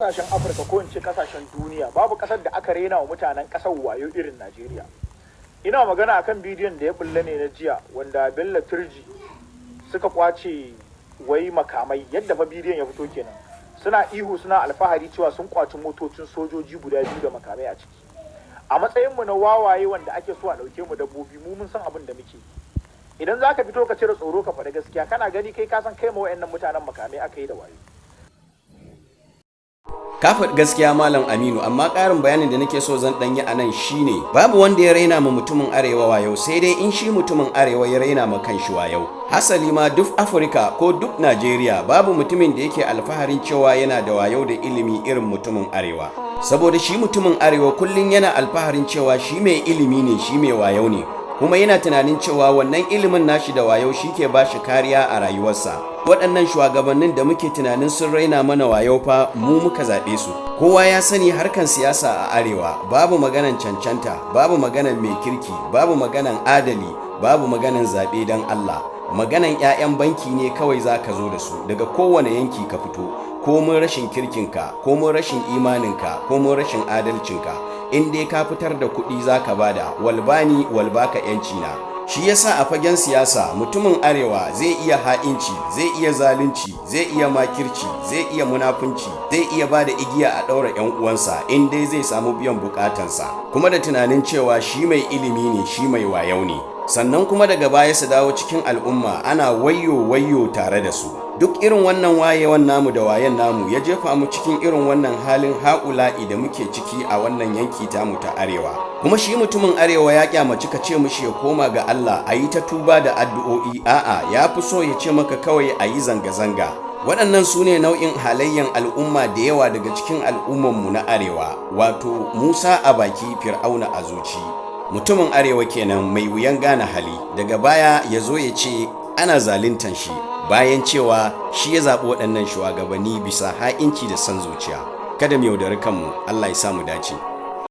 Kasashen Afirka ko in ce kasashen duniya babu kasar da aka rena wa mutanen kasar wayo irin Najeriya. Ina magana akan bidiyon da ya bulle ne na jiya wanda Bello Turji suka kwace wai makamai yadda fa bidiyon ya fito kenan. Suna ihu suna alfahari cewa sun kwaci motocin sojoji guda 2 da makamai a ciki. A matsayinmu na wawaye wanda ake so a ɗauke mu dabbobi mu mun san abin da muke. Idan za ka fito ka cire tsoro ka faɗi gaskiya kana gani kai ka san kai ma wayannan mutanen makamai aka yi da wayo. Ka faɗi gaskiya Malam Aminu, amma ƙarin bayanin da nake so zan ɗanyi a nan shine babu wanda ya raina ma mutumin arewa wayau, sai dai in shi mutumin arewa ya raina ma kanshi wayau. Hasali ma duk Afirka ko duk Najeriya babu mutumin da yake alfaharin cewa yana da wayau da ilimi irin mutumin arewa. Saboda shi mutumin arewa kullum yana alfaharin cewa shi mai ilimi ne, shi mai wayau ne, kuma yana tunanin cewa wannan ilimin nashi da wayau shi ke ba shi kariya a rayuwarsa. Waɗannan shugabannin da muke tunanin sun raina mana wayau fa mu muka zaɓe su. Kowa ya sani harkan siyasa a arewa babu maganan cancanta, babu maganan mai kirki, babu maganan adali, babu maganan zaɓe don Allah. Maganan 'ya'yan banki ne kawai za ka zo da su daga kowane yanki ka fito, komin rashin kirkinka, komin rashin imaninka, komin rashin adalcinka. In dai ka fitar da kuɗi za ka bada, walbani walbaka 'yanci na. Shi yasa a fagen siyasa mutumin arewa zai iya ha'inci, zai iya zalunci, zai iya makirci, zai iya munafunci, zai iya bada igiya a ɗaura 'yan uwansa in dai zai samu biyan bukatansa, kuma da tunanin cewa shi mai ilimi ne, shi mai wayau ne. Sannan kuma daga baya su dawo cikin al'umma ana wayyo tare da su. Duk irin wannan wayewan namu da wayen namu ya jefa mu cikin irin wannan halin ha'ula'i da muke ciki a wannan yanki tamu ta arewa. Kuma shi mutumin arewa ya kyamaci ka ce mishi ya koma ga Allah a yi ta tuba da addu'o'i, a'a ya fi so ya ce maka kawai a yi zanga-zanga. Waɗannan su ne nau'in halayyan al'umma da yawa daga cikin al'ummanmu na arewa, wato Musa a baki Fir'auna a zuci. Mutumin arewa kenan mai wuyan gane hali, daga baya ya zo ya ce ana zaluntan shi bayan cewa shi ya zaɓi waɗannan shugabanni bisa ha'inci da son zuciya. Kada mu yaudari kanmu, Allah ya sa mu dace.